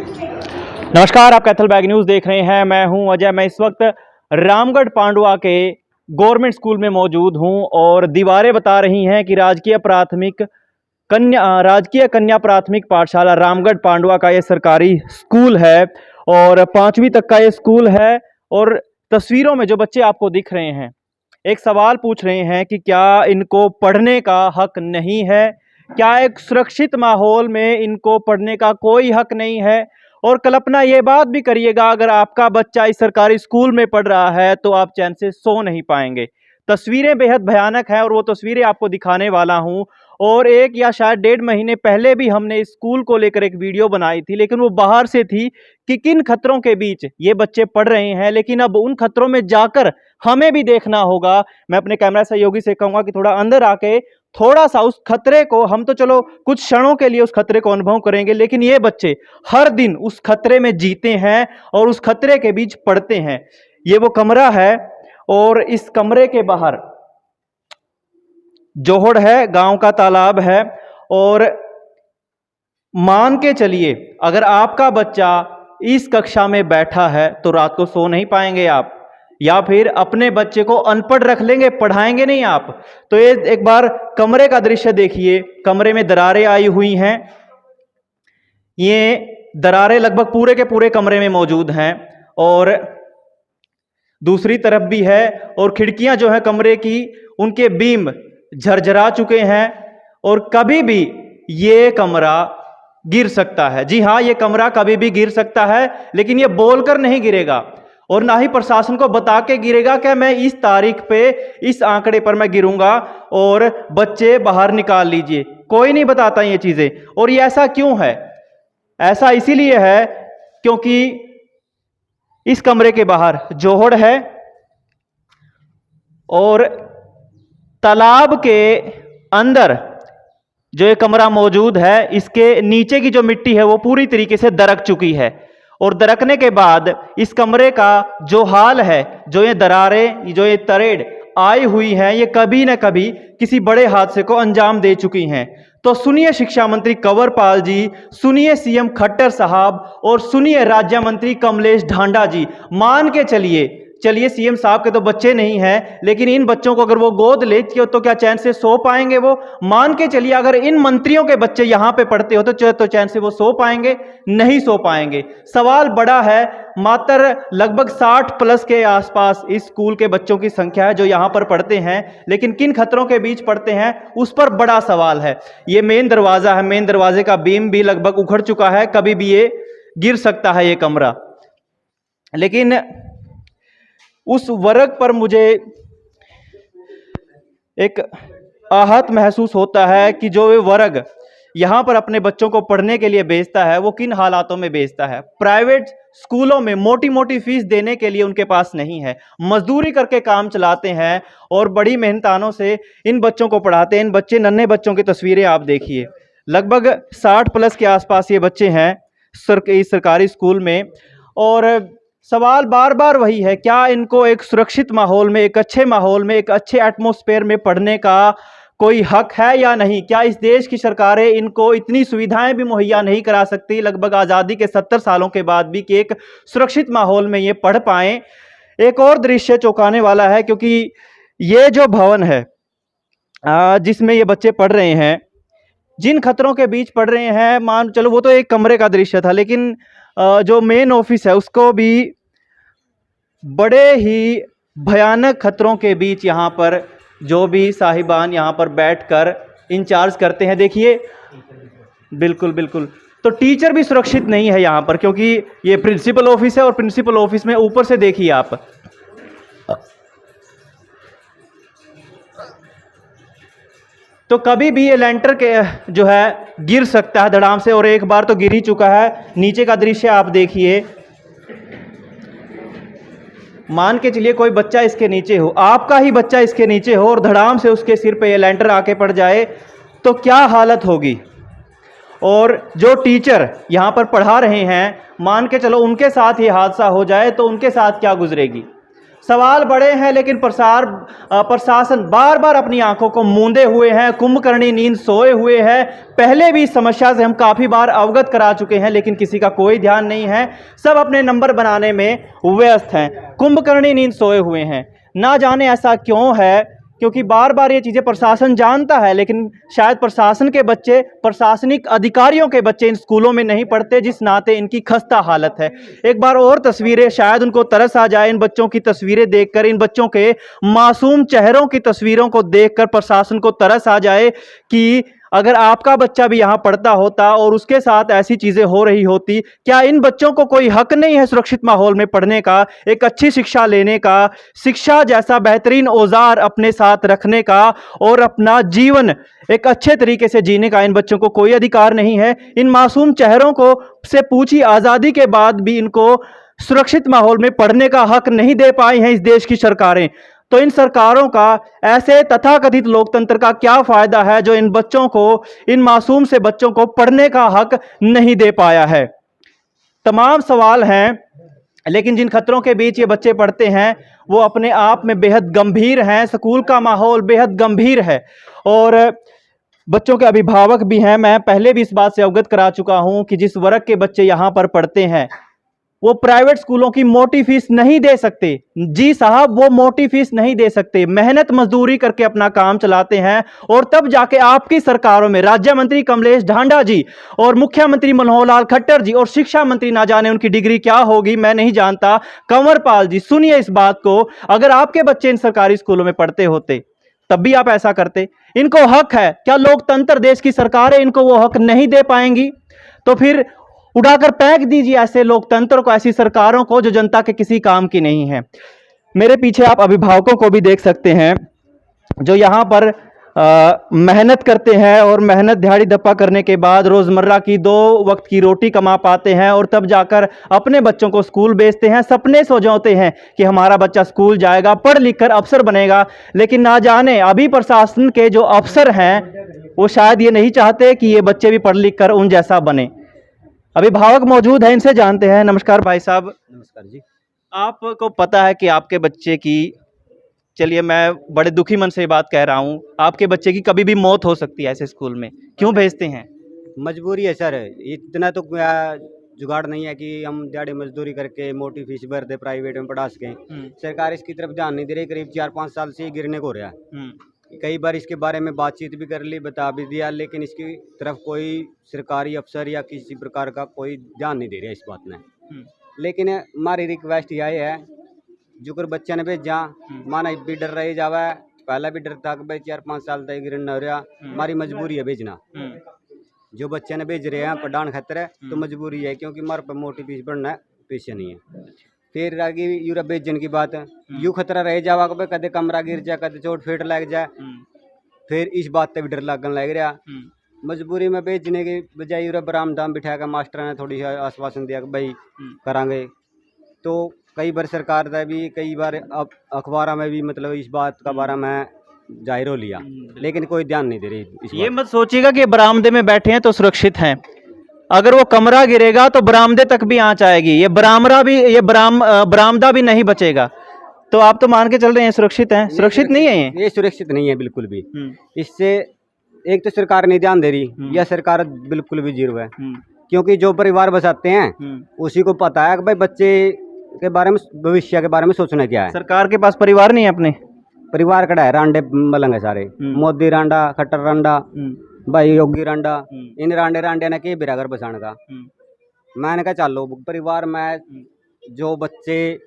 नमस्कार, आप Kaithal bag news देख रहे हैं। मैं हूं अजय। मैं इस वक्त रामगढ़ पांडुआ के गवर्नमेंट स्कूल में मौजूद हूं और दीवारें बता रही हैं कि राजकीय कन्या प्राथमिक पाठशाला रामगढ़ पांडुआ का ये सरकारी स्कूल है और 5वीं तक का ये स्कूल है। और तस्वीरों में जो बच्चे आपको दिख रहे हैं, एक सवाल पूछ रहे हैं कि क्या इनको पढ़ने का हक नहीं है, क्या एक सुरक्षित माहौल में इनको पढ़ने का कोई हक नहीं है। और कल्पना ये बात भी करिएगा, अगर आपका बच्चा इस सरकारी स्कूल में पढ़ रहा है तो आप चैन से सो नहीं पाएंगे। तस्वीरें बेहद भयानक हैं और वो तस्वीरें आपको दिखाने वाला हूं। और 1 या शायद 1.5 महीने पहले भी हमने इस स्कूल को लेकर एक वीडियो बनाई थी, लेकिन वो बाहर से थी कि किन खतरों के बीच ये बच्चे पढ़ रहे हैं। लेकिन अब उन खतरों में जाकर हमें भी देखना होगा। मैं अपने कैमरा सहयोगी से कहूँगा कि थोड़ा अंदर आके थोड़ा सा उस खतरे को, हम तो चलो कुछ क्षणों के लिए उस खतरे को अनुभव करेंगे, लेकिन ये बच्चे हर दिन उस खतरे में जीते हैं और उस खतरे के बीच पढ़ते हैं। ये वो कमरा है और इस कमरे के बाहर जोहड़ है, गांव का तालाब है। और मान के चलिए, अगर आपका बच्चा इस कक्षा में बैठा है तो रात को सो नहीं पाएंगे आप, या फिर अपने बच्चे को अनपढ़ रख लेंगे, पढ़ाएंगे नहीं आप। तो ये एक बार कमरे का दृश्य देखिए। कमरे में दरारें आई हुई हैं। ये दरारें लगभग पूरे के पूरे कमरे में मौजूद हैं और दूसरी तरफ भी है। और खिड़कियां जो है कमरे की, उनके बीम झरझरा चुके हैं और कभी भी ये कमरा गिर सकता है। जी हाँ, ये कमरा कभी भी गिर सकता है, लेकिन ये बोलकर नहीं गिरेगा और ना ही प्रशासन को बता के गिरेगा कि मैं इस तारीख पे इस आंकड़े पर मैं गिरूंगा और बच्चे बाहर निकाल लीजिए। कोई नहीं बताता ये चीजें। और ये ऐसा क्यों है? ऐसा इसीलिए है क्योंकि इस कमरे के बाहर जोहड़ है और तालाब के अंदर जो ये कमरा मौजूद है, इसके नीचे की जो मिट्टी है वो पूरी तरीके से दरक चुकी है। और दरकने के बाद इस कमरे का जो हाल है, जो ये दरारें, जो ये तरेड़ आई हुई हैं, ये कभी न कभी किसी बड़े हादसे को अंजाम दे चुकी हैं। तो सुनिए शिक्षा मंत्री कंवर पाल जी, सुनिए सीएम खट्टर साहब और सुनिए राज्य मंत्री कमलेश ढांडा जी। मान के चलिए सीएम साहब के तो बच्चे नहीं हैं, लेकिन इन बच्चों को अगर वो गोद ले तो क्या चैन से सो पाएंगे वो? मान के चलिए अगर इन मंत्रियों के बच्चे यहां पे पढ़ते हो तो चैन से वो सो पाएंगे? नहीं सो पाएंगे। सवाल बड़ा है। मात्र लगभग 60+ के आसपास इस स्कूल के बच्चों की संख्या है जो यहां पर पढ़ते हैं, लेकिन किन खतरों के बीच पढ़ते हैं उस पर बड़ा सवाल है। ये मेन दरवाजा है, मेन दरवाजे का बीम भी लगभग उखड़ चुका है, कभी भी ये गिर सकता है ये कमरा। लेकिन उस वर्ग पर मुझे एक आहत महसूस होता है कि जो वर्ग यहां पर अपने बच्चों को पढ़ने के लिए भेजता है वो किन हालातों में भेजता है। प्राइवेट स्कूलों में मोटी मोटी फीस देने के लिए उनके पास नहीं है, मजदूरी करके काम चलाते हैं और बड़ी मेहनतानों से इन बच्चों को पढ़ाते हैं। इन बच्चे, नन्हे बच्चों की तस्वीरें आप देखिए। लगभग 60+ के आसपास ये बच्चे हैं इस सरकारी स्कूल में। और सवाल बार बार वही है, क्या इनको एक सुरक्षित माहौल में, एक अच्छे माहौल में, एक अच्छे एटमॉस्फेयर में पढ़ने का कोई हक है या नहीं? क्या इस देश की सरकारें इनको इतनी सुविधाएं भी मुहैया नहीं करा सकती, लगभग आज़ादी के 70 सालों के बाद भी, कि एक सुरक्षित माहौल में ये पढ़ पाएं? एक और दृश्य चौंकाने वाला है, क्योंकि ये जो भवन है जिसमें ये बच्चे पढ़ रहे हैं, जिन खतरों के बीच पढ़ रहे हैं, मान चलो वो तो एक कमरे का दृश्य था, लेकिन जो मेन ऑफिस है उसको भी बड़े ही भयानक खतरों के बीच यहाँ पर जो भी साहिबान यहाँ पर बैठकर इंचार्ज करते हैं, देखिए बिल्कुल बिल्कुल। तो टीचर भी सुरक्षित नहीं है यहाँ पर, क्योंकि ये प्रिंसिपल ऑफिस है और प्रिंसिपल ऑफिस में ऊपर से देखिए आप, तो कभी भी ये लेंटर के जो है गिर सकता है धड़ाम से, और एक बार तो गिर ही चुका है। नीचे का दृश्य आप देखिए। मान के चलिए कोई बच्चा इसके नीचे हो, आपका ही बच्चा इसके नीचे हो और धड़ाम से उसके सिर पे ये लेंटर आके पड़ जाए तो क्या हालत होगी। और जो टीचर यहाँ पर पढ़ा रहे हैं, मान के चलो उनके साथ ये हादसा हो जाए तो उनके साथ क्या गुजरेगी। सवाल बड़े हैं, लेकिन प्रशासन बार बार अपनी आंखों को मूंदे हुए हैं, कुंभकर्णी नींद सोए हुए है। पहले भी इस समस्या से हम काफ़ी बार अवगत करा चुके हैं, लेकिन किसी का कोई ध्यान नहीं है। सब अपने नंबर बनाने में व्यस्त हैं, कुंभकर्णी नींद सोए हुए हैं। ना जाने ऐसा क्यों है, क्योंकि बार बार ये चीज़ें प्रशासन जानता है, लेकिन शायद प्रशासन के बच्चे, प्रशासनिक अधिकारियों के बच्चे इन स्कूलों में नहीं पढ़ते, जिस नाते इनकी खस्ता हालत है। एक बार और तस्वीरें, शायद उनको तरस आ जाए इन बच्चों की तस्वीरें देखकर, इन बच्चों के मासूम चेहरों की तस्वीरों को देखकर प्रशासन को तरस आ जाए कि अगर आपका बच्चा भी यहाँ पढ़ता होता और उसके साथ ऐसी चीज़ें हो रही होती, क्या इन बच्चों को कोई हक नहीं है सुरक्षित माहौल में पढ़ने का, एक अच्छी शिक्षा लेने का, शिक्षा जैसा बेहतरीन औजार अपने साथ रखने का और अपना जीवन एक अच्छे तरीके से जीने का इन बच्चों को कोई अधिकार नहीं है? इन मासूम चेहरों को से पूछी आज़ादी के बाद भी इनको सुरक्षित माहौल में पढ़ने का हक नहीं दे पाई हैं इस देश की सरकारें। तो इन सरकारों का ऐसे तथाकथित लोकतंत्र का क्या फायदा है जो इन बच्चों को, इन मासूम से बच्चों को पढ़ने का हक नहीं दे पाया है? तमाम सवाल हैं, लेकिन जिन खतरों के बीच ये बच्चे पढ़ते हैं वो अपने आप में बेहद गंभीर हैं। स्कूल का माहौल बेहद गंभीर है और बच्चों के अभिभावक भी हैं। मैं पहले भी इस बात से अवगत करा चुका हूं कि जिस वर्ग के बच्चे यहाँ पर पढ़ते हैं वो प्राइवेट स्कूलों की मोटी फीस नहीं दे सकते। जी साहब, वो मोटी फीस नहीं दे सकते, मेहनत मजदूरी करके अपना काम चलाते हैं और तब जाके आपकी सरकारों में राज्य मंत्री कमलेश ढांडा जी और मुख्यमंत्री मनोहर लाल खट्टर जी और शिक्षा मंत्री, ना जाने उनकी डिग्री क्या होगी, मैं नहीं जानता, कंवरपाल जी, सुनिए इस बात को, अगर आपके बच्चे इन सरकारी स्कूलों में पढ़ते होते तब भी आप ऐसा करते? इनको हक है, क्या लोकतंत्र देश की सरकारें इनको वो हक नहीं दे पाएंगी? तो फिर उड़ाकर फेंक दीजिए ऐसे लोकतंत्र को, ऐसी सरकारों को जो जनता के किसी काम की नहीं है। मेरे पीछे आप अभिभावकों को भी देख सकते हैं जो यहाँ पर मेहनत करते हैं और मेहनत दिहाड़ी दप्पा करने के बाद रोजमर्रा की 2 वक्त की रोटी कमा पाते हैं और तब जाकर अपने बच्चों को स्कूल भेजते हैं। सपने सजाते हैं कि हमारा बच्चा स्कूल जाएगा, पढ़ लिख कर अफसर बनेगा, लेकिन ना जाने अभी प्रशासन के जो अफसर हैं वो शायद ये नहीं चाहते कि ये बच्चे भी पढ़ लिख कर उन जैसा बने। अभिभावक मौजूद हैं, इनसे जानते हैं। नमस्कार भाई साहब। नमस्कार जी। आपको पता है कि आपके बच्चे की, चलिए मैं बड़े दुखी मन से बात कह रहा हूँ, आपके बच्चे की कभी भी मौत हो सकती है ऐसे स्कूल में, क्यों भेजते हैं? मजबूरी है सर, इतना तो जुगाड़ नहीं है कि हम दिहाड़ी मजदूरी करके मोटी फीस भर दे प्राइवेट में पढ़ा सकें। सरकार इसकी तरफ ध्यान नहीं दे रही, करीब 4-5 साल से गिरने को हो रहा है। कई बार इसके बारे में बातचीत भी कर ली, बता भी दिया, लेकिन इसकी तरफ कोई सरकारी अफसर या किसी प्रकार का कोई ध्यान नहीं दे रहा इस बात में। लेकिन हमारी रिक्वेस्ट यह है, जुकर बच्चे ने भेजा, माना भी डर रही जावा, पहला भी डर था कि भाई 4-5 साल तक गिरना हो रहा, हमारी मजबूरी है भेजना। जो बच्चे ने भेज रहे हैं पढ़ान खतर है तो मजबूरी है, क्योंकि हमारे पर मोटी फीस बढ़ना पैसे नहीं है। फिर आगे यूरा भेजन की बात है, यू खतरा रह जावा कि कदे कमरा गिर जाए, कदे चोट फेट लग जाए, फिर इस बात से भी डर लगन लग रहा। मजबूरी में भेजने की बजाय यूरा बरामदा बिठाया, मास्टर ने थोड़ी आश्वासन दिया कि भाई करांगे। तो कई बार सरकार का भी, कई बार अखबार में भी मतलब इस बात का बारे में जाहिर हो लिया, लेकिन कोई ध्यान नहीं दे रही। ये मत सोचिएगा कि बरामदे में बैठे हैं तो सुरक्षित हैं, अगर वो कमरा गिरेगा तो बरामदे तक भी आंच आएगी, ये बरामदा भी नहीं बचेगा। तो आप तो मान के चल रहे हैं सुरक्षित हैं? सुरक्षित नहीं है ये सुरक्षित नहीं है बिल्कुल भी। इससे एक तो सरकार नहीं ध्यान दे रही, या सरकार बिल्कुल भी जीरो है, क्योंकि जो परिवार बसाते हैं उसी को पता है कि भाई बच्चे के बारे में, भविष्य के बारे में सोचना क्या है। सरकार के पास परिवार नहीं है, अपने परिवार कड़ा है, रांडे मलंग है सारे, मोदी रांडा, खट्टर रांडा, भाई योगी रांडा, इन रांडे ने के बिरागर बसाने का। मैंने कहा चलो परिवार में जो बच्चे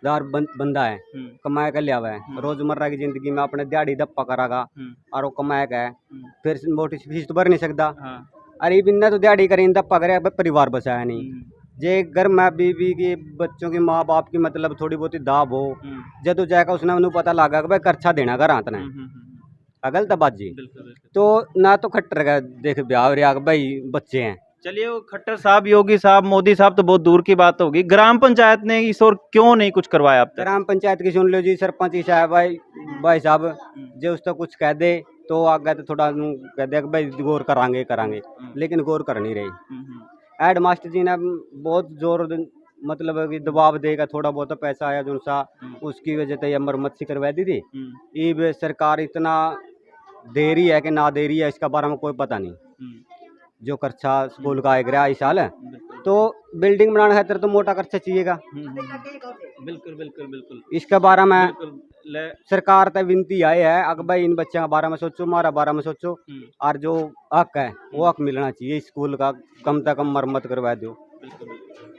दार बंदा है, कमाए का लिया हुआ है, रोजमर्रा की जिंदगी में अपने दिहाड़ी दप्पा करागा और वो कमाए का है, फिर मोटी फीस तो भर नहीं सकता। अरे बिन्ना तो दिहाड़ी करें दप्पा करे, परिवार बसाया नहीं। जे घर में बीवी की, बच्चों की, माँ बाप की मतलब थोड़ी बहुत दाब हो, जब जाएगा उसने उन्हें पता लगा कि भाई खर्चा देना घर आतना है, अगल तबाजी। तो ना तो खट्टर का देख ब्याह रहा भाई बच्चे हैं। चलिए वो खट्टर साहब, योगी साहब, मोदी साहब तो बहुत दूर की बात होगी, ग्राम पंचायत ने इस और क्यों नहीं कुछ करवाया अब तक? ग्राम पंचायत की सुन लो जी, सरपंच साहब भाई साहब जो उसका कुछ कह दे तो आगे तो थोड़ा कह दे भाई गौर करांगे, लेकिन गौर कर नहीं रही। हेड मास्टर जी ने बहुत जोर मतलब कि दबाव देगा, थोड़ा बहुत पैसा आया जो सा उसकी वजह से ये मरम्मत सी करवा दी थी। ये सरकार इतना दे रही है कि ना दे रही है इसका बारे में कोई पता नहीं। जो खर्चा स्कूल का आएगा इस साल तो बिल्डिंग बनाने खातिर तो मोटा खर्चा चाहिएगा। बिल्कुल बिल्कुल बिल्कुल इसके बारे में ले सरकार तक विनती आए है अगर भाई इन बच्चों के बारे में सोचो, हमारा बारे में सोचो, और जो हक है वो हक मिलना चाहिए। स्कूल का कम से कम मरम्मत करवा दो।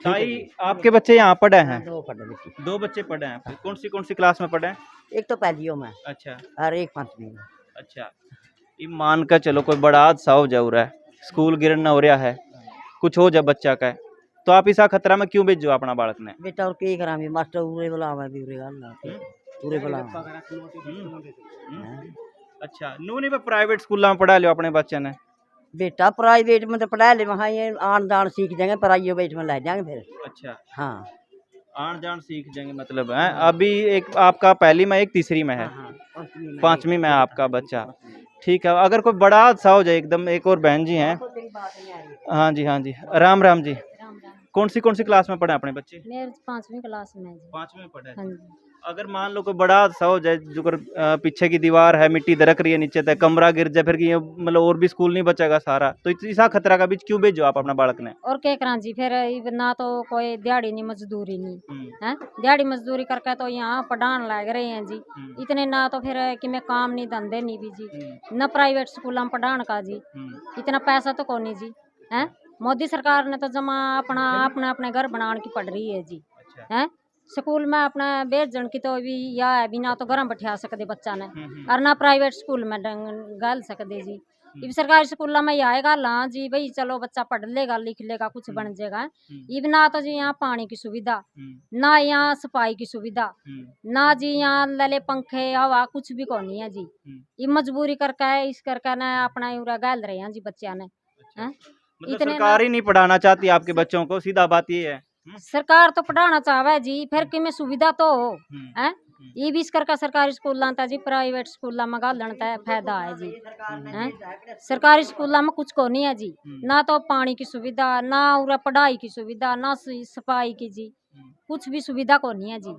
भाई आपके बच्चे यहाँ पढ़े हैं? दो बच्चे पढ़े हैं। कौन सी क्लास में पढ़े हैं? एक तो पहलियों में अच्छा और एक 5वीं में। अच्छा, ये मान कर चलो कोई बड़ा हादसा हो जा रहा है, स्कूल गिरना हो रहा है, कुछ हो जा बच्चा का, तो आप इसा खतरा में क्यों भेजो अपना बालक ने? बेटा और के करा मास्टर उरे बुलावा भी उरे गल पूरे बुलावा। अच्छा, नू नहीं प्राइवेट स्कूल में पढ़ा लियो अपने बच्चे ने? बेटा प्राइवेट में तो पढ़ा ले, वहाँ ये आन जान सीख जाएंगे, प्राइवेट में ले जाएंगे फिर। अच्छा हाँ, आन जान सीख जाएंगे मतलब है। अभी एक आपका पहली में, एक तीसरी में है, 5वीं में आपका बच्चा। ठीक है, अगर कोई बड़ा हादसा हो जाए एकदम। एक और बहन जी हैं। हाँ जी हाँ जी, राम राम जी। कौन सी क्लास में पढ़े अपने बच्चे? मेरे 5वीं क्लास में जी। 5वीं में पढ़े। हाँ जी। अगर मान लो कोई बड़ा हादसा हो जाए, जो पीछे की दीवार है मिट्टी दरक रही है नीचे तक, कमरा गिर जाए, फिर ये मतलब और भी स्कूल नहीं बचेगा सारा, तो ऐसा खतरा का बीच क्यों भेजो आप अपना बालक ने? और क्या करा जी, फिर ना तो कोई दिहाड़ी नहीं मजदूरी नहीं है, दिहाड़ी मजदूरी करके तो यहाँ पढ़ान लग रहे हैं जी इतने, ना तो फिर कि मैं काम नहीं धंधे नहीं भी जी, न प्राइवेट स्कूल में पढ़ान का जी इतना पैसा तो कौन जी है। मोदी सरकार ने तो जमा अपने घर बनाने की पड़ रही है जी है। स्कूल में अपना भेजन की तो भी या है भी, ना तो घर बैठा सकते बच्चा ने और ना प्राइवेट स्कूल में गल सकते जी। इब सरकारी स्कूल में यह आएगा ला जी भाई चलो बच्चा पढ़ लेगा लिख लेगा कुछ बन जाएगा। इब ना तो जी यहाँ पानी की सुविधा, ना यहाँ सफाई की सुविधा, ना जी यहाँ लले पंखे हवा कुछ भी कौन है जी। ये मजबूरी करके इस करके ना अपना यूरा गल रहे हैं जी बच्चा ने। मतलब सरकार ही नहीं पढ़ाना चाहती आपके बच्चों को, सीधा बात ये है। सरकार तो पढ़ाना चाहे जी, फिर कि में सुविधा तो हो है। ये भी इस करके सरकारी स्कूल जी प्राइवेट स्कूल में गालन फायदा है जी है। सरकारी स्कूल में कुछ को नहीं है जी, ना तो पानी की सुविधा, ना उरा पढ़ाई की सुविधा, ना सफाई की जी, कुछ भी सुविधा को नहीं है जी।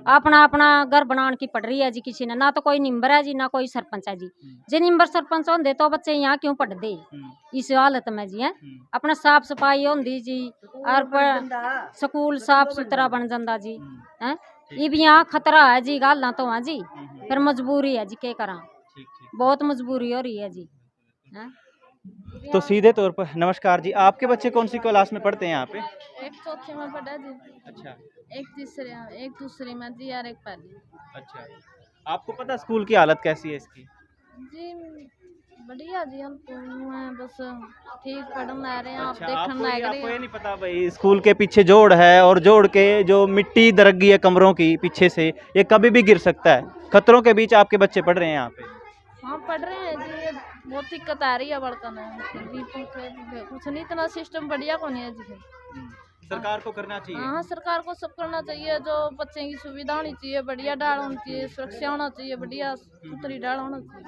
अपना घर बनाने की पड़ रही है जी किसी ने, ना तो कोई निम्बर है जी, ना कोई सरपंच है जी। जे निम्बर सरपंच होंगे तो बच्चे यहाँ क्यों पढ़ते इस हालत में जी है। अपना साफ सफाई होंगी जी और स्कूल साफ सुथरा बन जाता जी है। ये भी यहाँ खतरा है जी गाल तो हाँ जी, फिर मजबूरी है जी के करा, बहुत मजबूरी हो रही है जी है? तो सीधे तौर पर नमस्कार जी, आपके बच्चे कौन सी क्लास में पढ़ते हैं यहाँ पे? एक चौथे में पढ़ा जी। अच्छा, एक दूसरे में जी और एक पहली। अच्छा, आपको पता स्कूल की हालत कैसी है इसकी? जी बढ़िया जी, हम तो बस ठीक पढ़ने आ रहे हैं। अच्छा, आप देखने लग रहे आपको ये हैं। नहीं पता भाई स्कूल के पीछे जोड़ है, और जोड़ के जो मिट्टी दरक गई है कमरों की पीछे से, ये कभी भी गिर सकता है। खतरों के बीच आपके बच्चे पढ़ रहे हैं यहाँ पे। हाँ पढ़ रहे हैं जी, ये बहुत दिक्कत आ रही है बर्तन है कुछ नहीं, इतना सिस्टम बढ़िया को नहीं है जी। सरकार को करना चाहिए। हाँ सरकार को सब करना चाहिए, जो बच्चे की सुविधा होनी चाहिए, बढ़िया डाल होनी चाहिए, सुरक्षा होना चाहिए, बढ़िया सुथरी डाल होना चाहिए।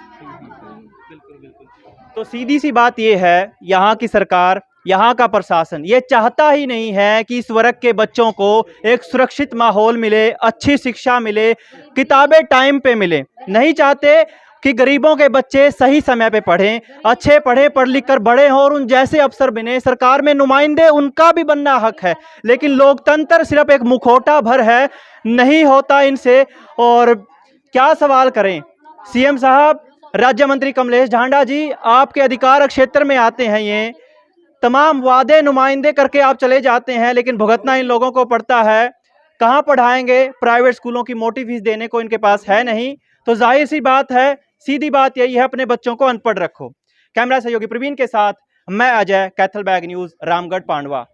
बिल्कुल बिल्कुल। तो सीधी सी बात ये है, यहाँ की सरकार, यहाँ का प्रशासन ये चाहता ही नहीं है कि इस वर्ग के बच्चों को एक सुरक्षित माहौल मिले, अच्छी शिक्षा मिले, किताबें टाइम पे मिले। नहीं चाहते कि गरीबों के बच्चे सही समय पे पढ़ें, अच्छे पढ़े, पढ़ लिख कर बड़े हों और उन जैसे अफसर बने। सरकार में नुमाइंदे उनका भी बनना हक है, लेकिन लोकतंत्र सिर्फ एक मुखौटा भर है, नहीं होता इनसे। और क्या सवाल करें सीएम साहब, राज्य मंत्री कमलेश ढांडा जी, आपके अधिकार क्षेत्र में आते हैं, ये तमाम वादे नुमाइंदे करके आप चले जाते हैं, लेकिन भुगतना इन लोगों को पड़ता है। कहाँ पढ़ाएंगे? प्राइवेट स्कूलों की मोटी फीस देने को इनके पास है नहीं। तो जाहिर सी बात है, सीधी बात यही है, अपने बच्चों को अनपढ़ रखो। कैमरा सहयोगी प्रवीण के साथ मैं अजय, कैथल बैग न्यूज़, रामगढ़ पांडवा।